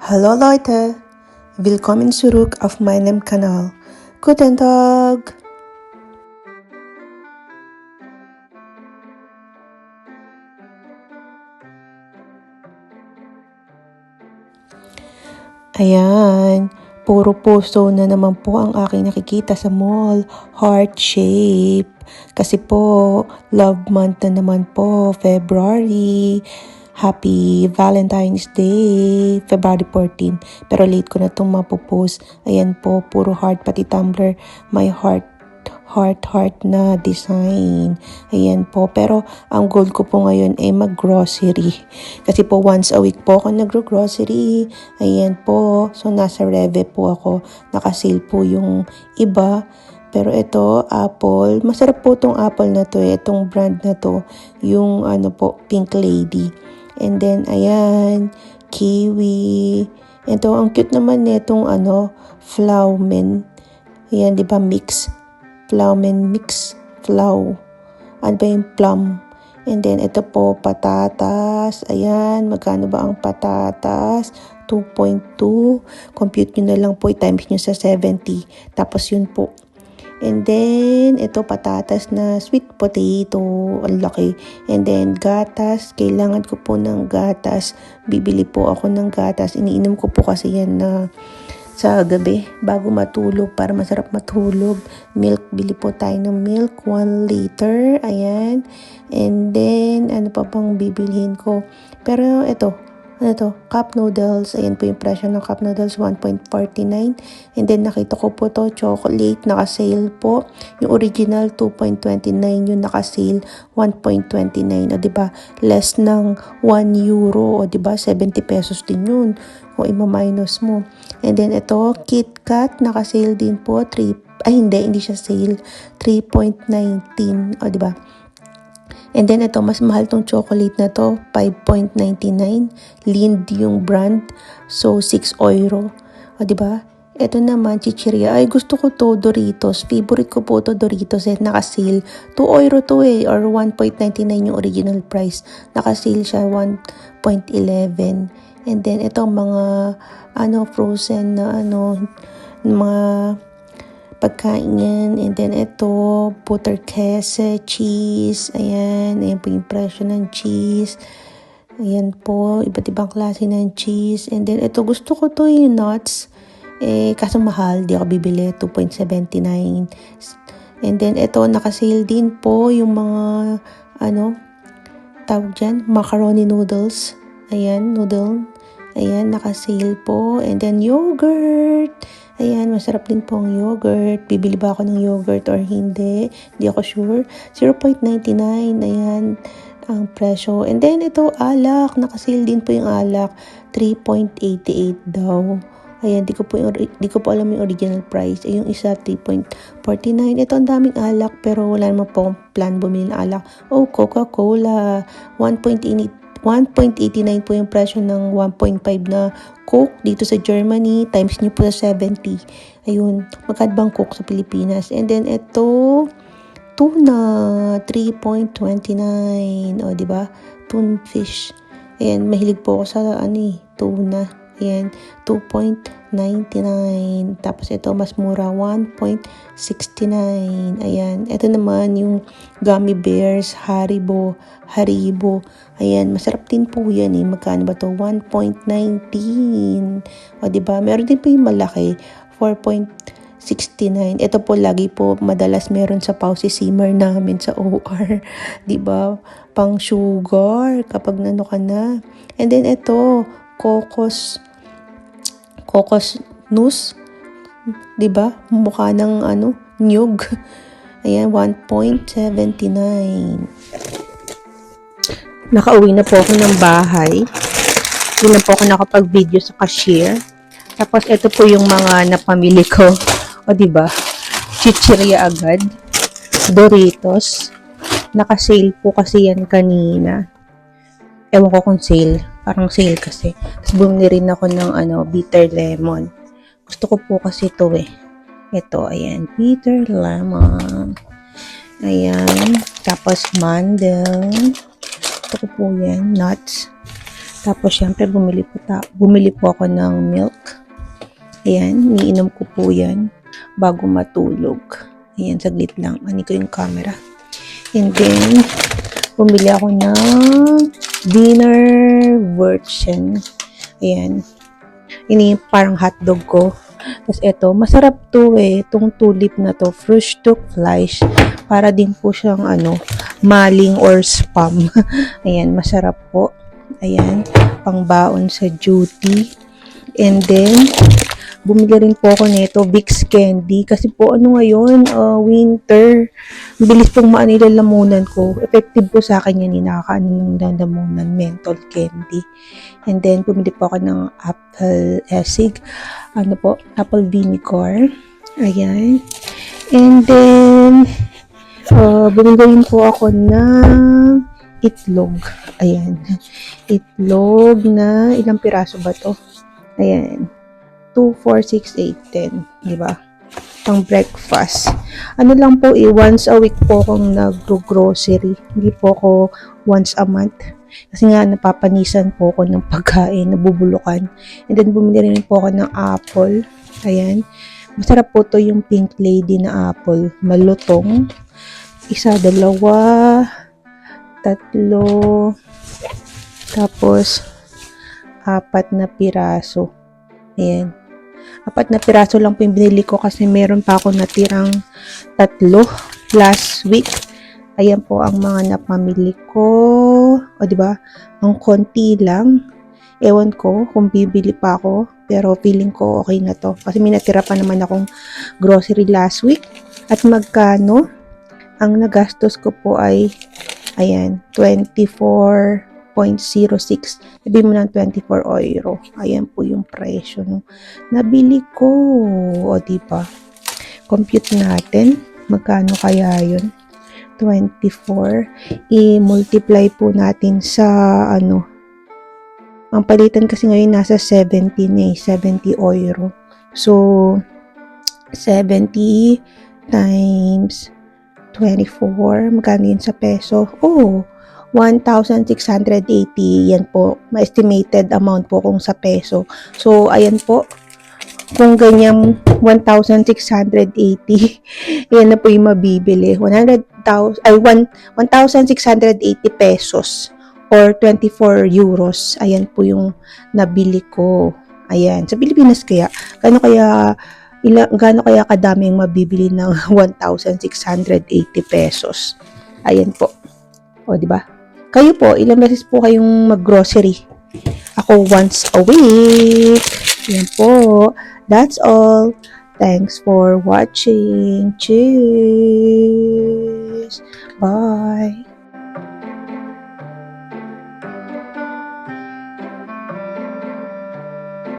Hallo Leute, willkommen zurück auf meinem Kanal. Guten Tag! Ayan, puro puso na naman po ang aking nakikita sa mall. Heart shape. Kasi po, love month na naman po, February. Happy Valentine's Day, February 14. Pero late ko na itong mapopost. Ayan po, puro heart, pati tumbler. My heart na design. Ayan po. Pero ang goal ko po ngayon ay mag-grocery. Kasi po once a week po ako nag-grocery. Ayan po. So nasa Reve po ako. Naka-sale po yung iba. Pero ito, apple. Masarap po itong apple na to. Itong brand na to. Yung ano po, Pink Lady. And then, ayan, kiwi. Ito, ang cute naman nitong Flaumen. Ayan, di ba, mix. Flaumen mix. Flau. Ano ba yung plum? And then, ito po, patatas. Ayan, magkano ba ang patatas? 2.2. Compute nyo na lang po, i-times nyo sa 70. Tapos yun po. And then, ito patatas na sweet potato. Ang laki. And then, gatas. Kailangan ko po ng gatas. Bibili po ako ng gatas. Iniinom ko po kasi yan na sa gabi bago matulog para masarap matulog. Milk. Bili po tayo ng milk. 1 liter. Ayan. And then, ano pa bang bibilhin ko? Pero ito. Ano to? Cup noodles. Ayan po yung presyo ng cup noodles, 1.49. And then nakita ko po to, chocolate, naka-sale po. Yung original, 2.29. Yung naka-sale, 1.29. O diba? Less ng 1 euro. O diba? 70 pesos din yun. O ima-minus mo. And then ito, KitKat, naka-sale din po. Hindi siya sale. 3.19. O diba? And then ito, mas mahal tong chocolate na to, 5.99. Lind yung brand. So, 6 euro. O, diba? Ito naman, chichirya. Ay, gusto ko to, Doritos. Favorite ko po to, Doritos. Naka-sale. 2 euro to or 1.99 yung original price. Naka-sale siya, 1.11. And then, ito, mga, frozen na, mga pagkain yan. And then ito, butter queso, cheese. Ayan po yung presyo ng cheese. Ayan po, iba't ibang klase ng cheese. And then ito, gusto ko to yung nuts. Kaso mahal, di ako bibili, 2.79. And then ito, nakasale din po yung mga, tawag dyan, macaroni noodles. Ayan, noodle. Ayan, nakasale po. And then yogurt. Ayan, masarap din po ang yogurt. Bibili ba ako ng yogurt or hindi? Hindi ako sure. 0.99. Ayan, ang presyo. And then, ito, alak. Nakasale din po yung alak. 3.88 daw. Ayan, di ko po alam yung original price. Yung isa, 3.49. Ito, ang daming alak. Pero wala naman po akong plan bumili ng alak. Oh, Coca-Cola. 1.89 po yung presyo ng 1.5 na Coke dito sa Germany. Times nyo po sa 70. Ayun, magkano bang Coke sa Pilipinas? And then ito, tuna, 3.29. O, diba? Tuna fish. Ayan, mahilig po ako sa tuna. Ayan, 2.99. Tapos ito, mas mura, 1.69. Ayan, ito naman yung gummy bears, Haribo. Ayan, masarap din po yan Magkano ba to? 1.19. O, diba? Meron din po yung malaki, 4.69. Ito po, lagi po, madalas meron sa Pausi Simmer namin sa OR. Diba? Pang sugar, kapag nano ka na. And then ito, Cocos Nuss, 'di ba? Mukha ng nyug. Ayan, 1.79. Nakauwi na po ako ng bahay. Hindi na po ako nakapag-video sa cashier. Tapos ito po yung mga napamili ko. O 'di ba? Chichirya agad. Doritos. Naka-sale po kasi yan kanina. Ewan ko kung sale. Parang sale kasi. Tapos bumili rin ako ng bitter lemon. Gusto ko po kasi ito Ito, ayan. Bitter lemon. Ayan. Tapos mandel. Gusto ko po yan. Nuts. Tapos, syempre, bumili po ako ng milk. Ayan, iniinom ko po yan bago matulog. Ayan, saglit lang. Ani ko yung camera. And then, bumili ako ng dinner version. Ayan. Ini parang hotdog ko. Tapos ito, masarap to eh. Itong tulip na to, fresh to flies. Para din po siyang maling or spam. Ayan, masarap po. Ayan, pangbaon sa duty. And then, bumili rin po ako nito, Vicks Candy. Kasi po, ngayon, winter. Bilis pong maanilalamunan ko. Effective po sa akin yan, nakakaano ng lalamunan, menthol candy. And then, bumili po ako ng apple esig. Apple vinegar. Ayan. And then, bumili rin po ako ng itlog. Ayan. Itlog na, ilang piraso ba to? Ayan. 2, 4, 6, 8, 10. Diba? Pang breakfast. Lang po once a week po akong nag-grocery. Hindi po ako once a month. Kasi nga, napapanisan po ako ng pagkain, nabubulukan. And then, bumili rin po ako ng apple. Ayan. Masarap po to yung Pink Lady na apple. Malutong. 1, 2, 3. Tapos, 4 na piraso. Ayan. 4 na piraso lang po yung binili ko kasi meron pa ako natirang 3 last week. Ayan po ang mga napamili ko. O, diba? Ang konti lang. Ewan ko kung bibili pa ako. Pero feeling ko okay na to. Kasi may natira pa naman akong grocery last week. At magkano? Ang nagastos ko po ay, ayan, 24.06. Sabi mo ng 24 euro. Ayan po yung presyo nung nabili ko. O, diba? Compute natin. Magkano kaya yun? 24. I-multiply po natin sa, ang palitan kasi ngayon nasa 70 euro. So, 70 times 24. Magkano yun sa peso? 1,680. Yan po. Ma-estimated amount po kung sa peso. So, ayan po. Kung ganyan 1,680, yan na po yung mabibili. 1,680 pesos or 24 euros. Ayan po yung nabili ko. Ayan. Sa Pilipinas kaya, gaano kaya kadaming mabibili ng 1,680 pesos. Ayan po. O, di ba? Kayo po, ilang beses po kayong mag-grocery? Ako once a week. Ayan po. That's all. Thanks for watching. Cheers. Bye.